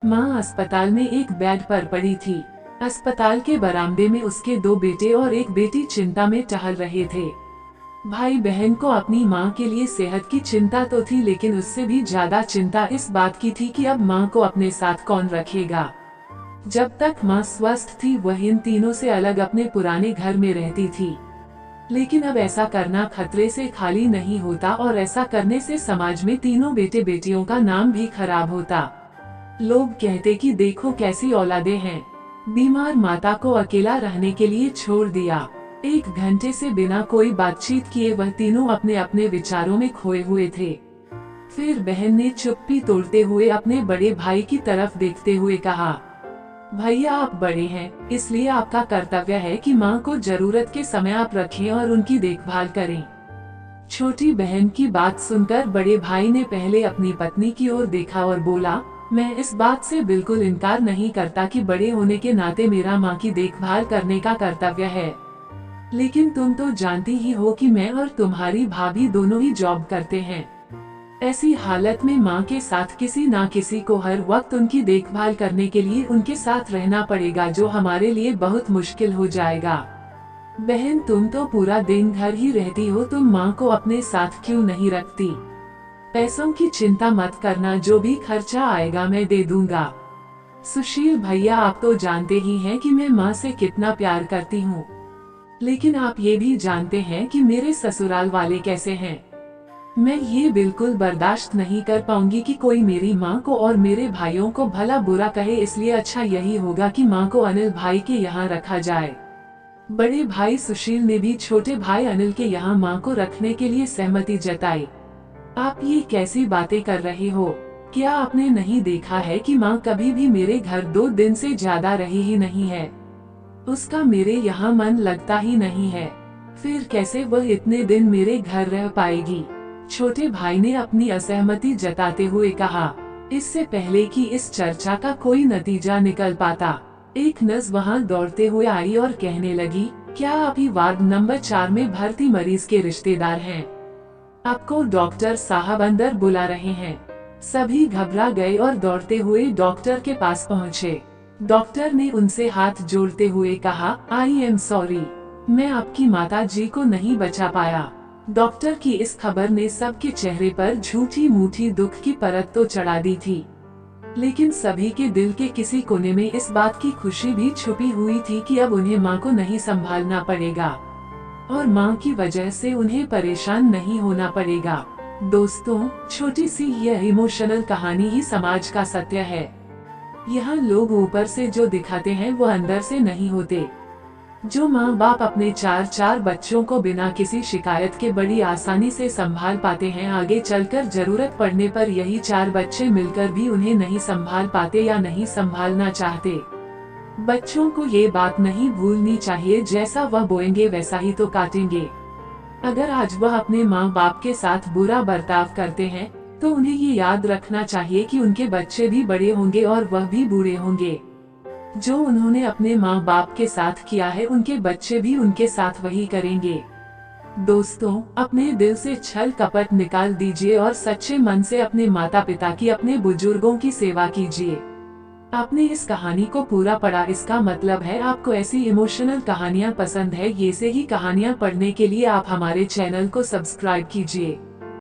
माँ अस्पताल में एक बेड पर पड़ी थी। अस्पताल के बरामदे में उसके 2 बेटे और एक बेटी चिंता में टहल रहे थे। भाई बहन को अपनी माँ के लिए सेहत की चिंता तो थी, लेकिन उससे भी ज्यादा चिंता इस बात की थी कि अब माँ को अपने साथ कौन रखेगा। जब तक माँ स्वस्थ थी वह इन तीनों से अलग अपने पुराने घर में रहती थी, लेकिन अब ऐसा करना खतरे से खाली नहीं होता और ऐसा करने से समाज में तीनों बेटे बेटियों का नाम भी खराब होता। लोग कहते कि देखो कैसी औलादे हैं। बीमार माता को अकेला रहने के लिए छोड़ दिया। 1 घंटे से बिना कोई बातचीत किए वह तीनों अपने अपने विचारों में खोए हुए थे। फिर बहन ने चुप्पी तोड़ते हुए अपने बड़े भाई की तरफ देखते हुए कहा, भैया आप बड़े हैं, इसलिए आपका कर्तव्य है कि माँ को जरूरत के समय आप रखें और उनकी देखभाल करें। छोटी बहन की बात सुनकर बड़े भाई ने पहले अपनी पत्नी की ओर देखा और बोला, मैं इस बात से बिल्कुल इनकार नहीं करता कि बड़े होने के नाते मेरा माँ की देखभाल करने का कर्तव्य है, लेकिन तुम तो जानती ही हो कि मैं और तुम्हारी भाभी दोनों ही जॉब करते हैं। ऐसी हालत में माँ के साथ किसी ना किसी को हर वक्त उनकी देखभाल करने के लिए उनके साथ रहना पड़ेगा, जो हमारे लिए बहुत मुश्किल हो जाएगा। बहन तुम तो पूरा दिन घर ही रहती हो, तुम माँ को अपने साथ क्यों नहीं रखती? पैसों की चिंता मत करना, जो भी खर्चा आएगा मैं दे दूंगा। सुशील भैया आप तो जानते ही हैं कि मैं माँ से कितना प्यार करती हूँ, लेकिन आप ये भी जानते हैं कि मेरे ससुराल वाले कैसे हैं। मैं ये बिल्कुल बर्दाश्त नहीं कर पाऊंगी कि कोई मेरी माँ को और मेरे भाइयों को भला बुरा कहे, इसलिए अच्छा यही होगा कि माँ को अनिल भाई के यहाँ रखा जाए। बड़े भाई सुशील ने भी छोटे भाई अनिल के यहाँ माँ को रखने के लिए सहमति जताई। आप ये कैसी बातें कर रहे हो? क्या आपने नहीं देखा है कि माँ कभी भी मेरे घर 2 दिन से ज्यादा रही ही नहीं है? उसका मेरे यहाँ मन लगता ही नहीं है, फिर कैसे वह इतने दिन मेरे घर रह पाएगी? छोटे भाई ने अपनी असहमति जताते हुए कहा। इससे पहले कि इस चर्चा का कोई नतीजा निकल पाता, एक नर्स वहां दौड़ते हुए आई और कहने लगी, क्या आप ही वार्ड नंबर 4 में भर्ती मरीज के रिश्तेदार हैं? आपको डॉक्टर साहब अंदर बुला रहे हैं। सभी घबरा गए और दौड़ते हुए डॉक्टर के पास पहुँचे। डॉक्टर ने उनसे हाथ जोड़ते हुए कहा, आई एम सॉरी, मैं आपकी माता जी को नहीं बचा पाया। डॉक्टर की इस खबर ने सबके चेहरे पर झूठी मूठी दुख की परत तो चढ़ा दी थी, लेकिन सभी के दिल के किसी कोने में इस बात की खुशी भी छुपी हुई थी कि अब उन्हें माँ को नहीं संभालना पड़ेगा और माँ की वजह से उन्हें परेशान नहीं होना पड़ेगा। दोस्तों, छोटी सी यह इमोशनल कहानी ही समाज का सत्य है। यहाँ लोग ऊपर से जो दिखाते हैं वो अंदर से नहीं होते। जो माँ बाप अपने 4 बच्चों को बिना किसी शिकायत के बड़ी आसानी से संभाल पाते हैं, आगे चलकर जरूरत पड़ने पर यही 4 बच्चे मिलकर भी उन्हें नहीं संभाल पाते या नहीं संभालना चाहते। बच्चों को ये बात नहीं भूलनी चाहिए, जैसा वह बोएंगे वैसा ही तो काटेंगे। अगर आज वह अपने माँ बाप के साथ बुरा बर्ताव करते हैं तो उन्हें ये याद रखना चाहिए कि उनके बच्चे भी बड़े होंगे और वह भी बूढ़े होंगे। जो उन्होंने अपने माँ बाप के साथ किया है उनके बच्चे भी उनके साथ वही करेंगे। दोस्तों, अपने दिल से छल कपट निकाल दीजिए और सच्चे मन से अपने माता पिता की, अपने बुजुर्गों की सेवा कीजिए। आपने इस कहानी को पूरा पढ़ा, इसका मतलब है आपको ऐसी इमोशनल कहानियाँ पसंद है। ये से ही कहानियाँ पढ़ने के लिए आप हमारे चैनल को सब्सक्राइब कीजिए।